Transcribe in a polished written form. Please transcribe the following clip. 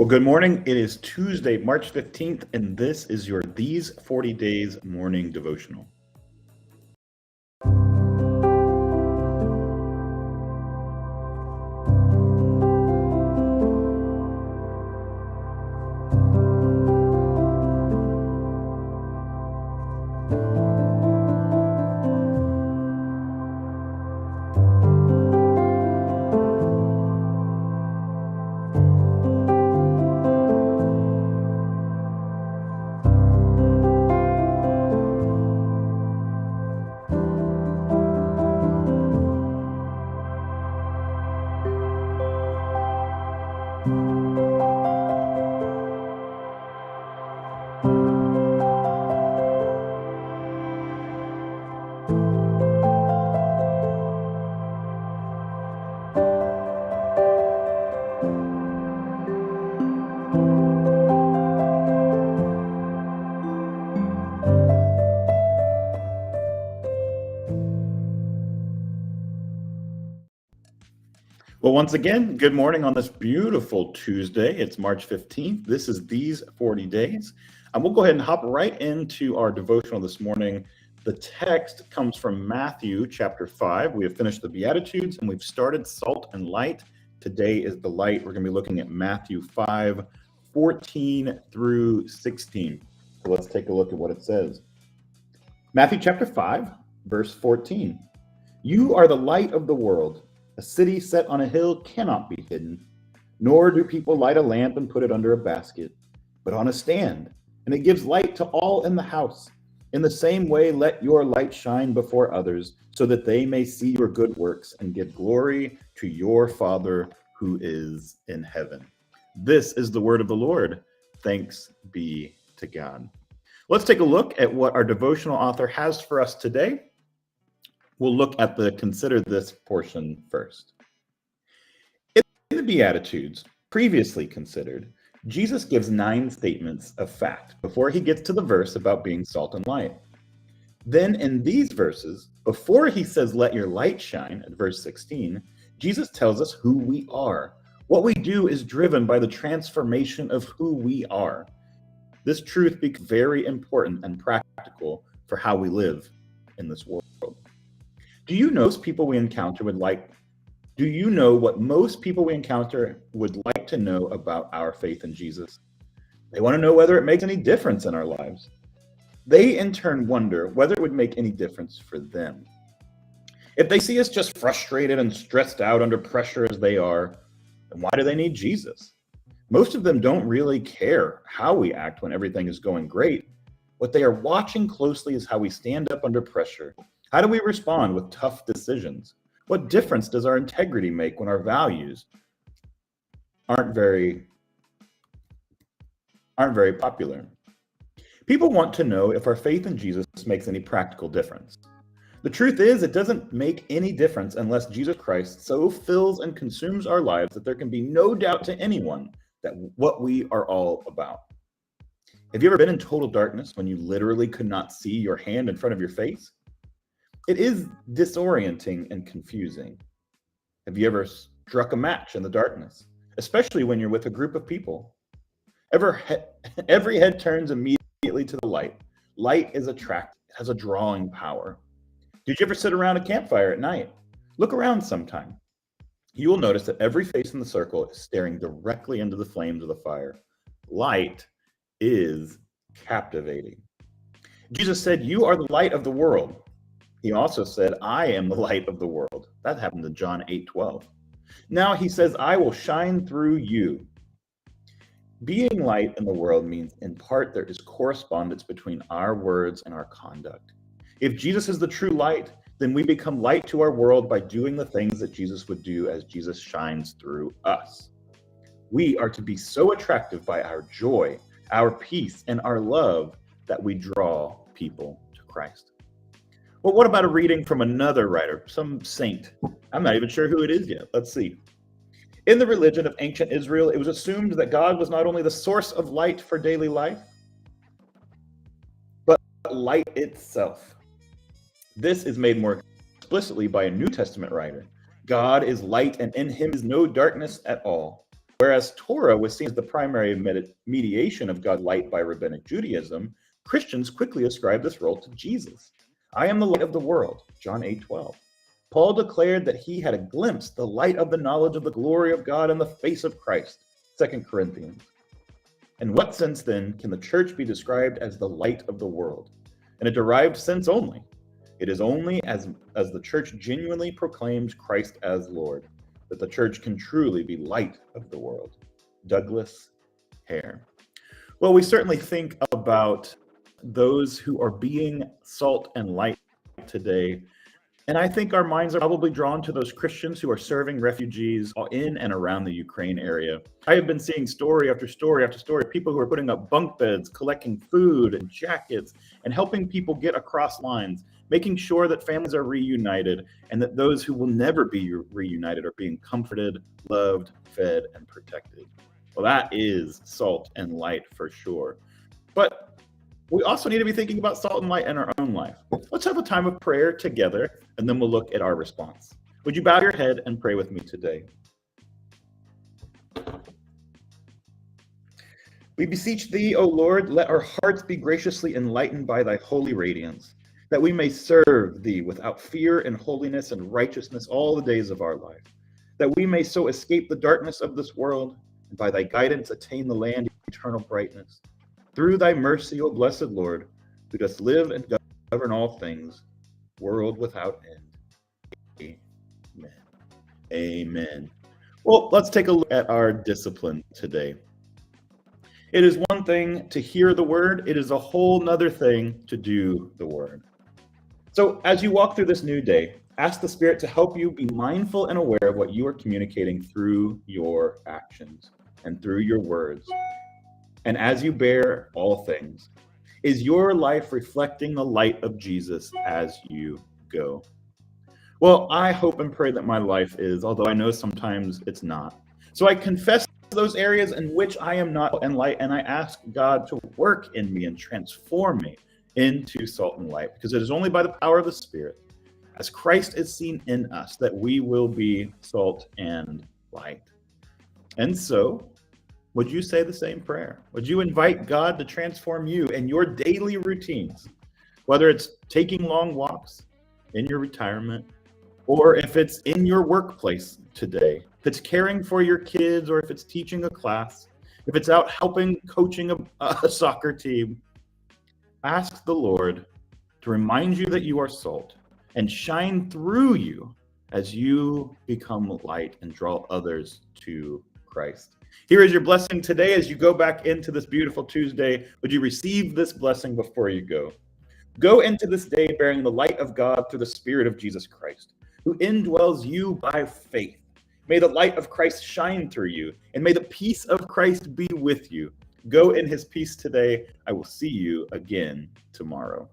Well, good morning. It is Tuesday, March 15th, and this is your These 40 Days morning devotional. Well, once again, good morning on this beautiful Tuesday. It's March 15th. This is These 40 Days. And we'll go ahead and hop right into our devotional this morning. The text comes from Matthew chapter 5. We have finished the Beatitudes and we've started Salt and Light. Today is the light. We're going to be looking at Matthew 5, 14 through 16. So let's take a look at what it says. Matthew chapter 5, verse 14. You are the light of the world. A city set on a hill cannot be hidden, nor do people light a lamp and put it under a basket, but on a stand, and it gives light to all in the house. In the same way, let your light shine before others, so that they may see your good works and give glory to your Father who is in heaven. This is the word of the Lord. Thanks be to God. Let's take a look at what our devotional author has for us today. We'll look at the consider this portion first. In the Beatitudes, previously considered, Jesus gives 9 statements of fact before he gets to the verse about being salt and light. Then in these verses, before he says, let your light shine, at verse 16, Jesus tells us who we are. What we do is driven by the transformation of who we are. This truth becomes very important and practical for how we live in this world. Do you know most people we encounter would like? Do you know what most people we encounter would like to know about our faith in Jesus? They want to know whether it makes any difference in our lives. They in turn wonder whether it would make any difference for them. If they see us just frustrated and stressed out under pressure as they are, then why do they need Jesus? Most of them don't really care how we act when everything is going great. What they are watching closely is how we stand up under pressure. How do we respond with tough decisions? What difference does our integrity make when our values aren't very popular? People want to know if our faith in Jesus makes any practical difference. The truth is, it doesn't make any difference unless Jesus Christ so fills and consumes our lives that there can be no doubt to anyone that what we are all about. Have you ever been in total darkness when you literally could not see your hand in front of your face? It is disorienting and confusing. Have you ever struck a match in the darkness, especially when you're with a group of people? Every head turns immediately to the light. Light is attractive, it has a drawing power. Did you ever sit around a campfire at night? Look around sometime. You will notice that every face in the circle is staring directly into the flames of the fire. Light is captivating. Jesus said, you are the light of the world. He also said, I am the light of the world. That happened in John 8:12. Now he says, I will shine through you. Being light in the world means, in part, there is correspondence between our words and our conduct. If Jesus is the true light, then we become light to our world by doing the things that Jesus would do as Jesus shines through us. We are to be so attractive by our joy, our peace, and our love that we draw people to Christ. Well, what about a reading from another writer, some saint? I'm not even sure who it is yet. Let's see. In the religion of ancient Israel, it was assumed that God was not only the source of light for daily life, but light itself. This is made more explicitly by a New Testament writer. God is light, and in him is no darkness at all. Whereas Torah was seen as the primary mediation of God's light by rabbinic Judaism, Christians quickly ascribed this role to Jesus. I am the light of the world, John 8:12. Paul declared that he had a glimpse, the light of the knowledge of the glory of God in the face of Christ, 2 Corinthians. In what sense, then, can the church be described as the light of the world? In a derived sense only. It is only as the church genuinely proclaims Christ as Lord that the church can truly be light of the world. Douglas Hare. Well, we certainly think about those who are being salt and light today. And I think our minds are probably drawn to those Christians who are serving refugees in and around the Ukraine area. I have been seeing story after story after story of people who are putting up bunk beds, collecting food and jackets, and helping people get across lines, making sure that families are reunited and that those who will never be reunited are being comforted, loved, fed, and protected. Well, that is salt and light for sure. But we also need to be thinking about salt and light in our own life. Let's have a time of prayer together, and then we'll look at our response. Would you bow your head and pray with me today? We beseech thee, O Lord, let our hearts be graciously enlightened by thy holy radiance, that we may serve thee without fear in holiness and righteousness all the days of our life, that we may so escape the darkness of this world, and by thy guidance attain the land of eternal brightness. Through thy mercy, O blessed Lord, who dost live and govern all things, world without end. Amen. Amen. Well, let's take a look at our discipline today. It is one thing to hear the word. It is a whole nother thing to do the word. So as you walk through this new day, ask the Spirit to help you be mindful and aware of what you are communicating through your actions and through your words. And as you bear all things, is your life reflecting the light of Jesus as you go? Well, I hope and pray that my life is, although I know sometimes it's not. So I confess those areas in which I am not in light, and I ask God to work in me and transform me into salt and light, because it is only by the power of the Spirit, as Christ is seen in us, that we will be salt and light. And so, would you say the same prayer? Would you invite God to transform you in your daily routines, whether it's taking long walks in your retirement, or if it's in your workplace today, if it's caring for your kids, or if it's teaching a class, if it's out helping coaching a soccer team. Ask the Lord to remind you that you are salt and shine through you as you become light and draw others to Christ. Here is your blessing today as you go back into this beautiful Tuesday. Would you receive this blessing before you go? Go into this day bearing the light of God through the Spirit of Jesus Christ, who indwells you by faith. May the light of Christ shine through you, and may the peace of Christ be with you. Go in his peace today. I will see you again tomorrow.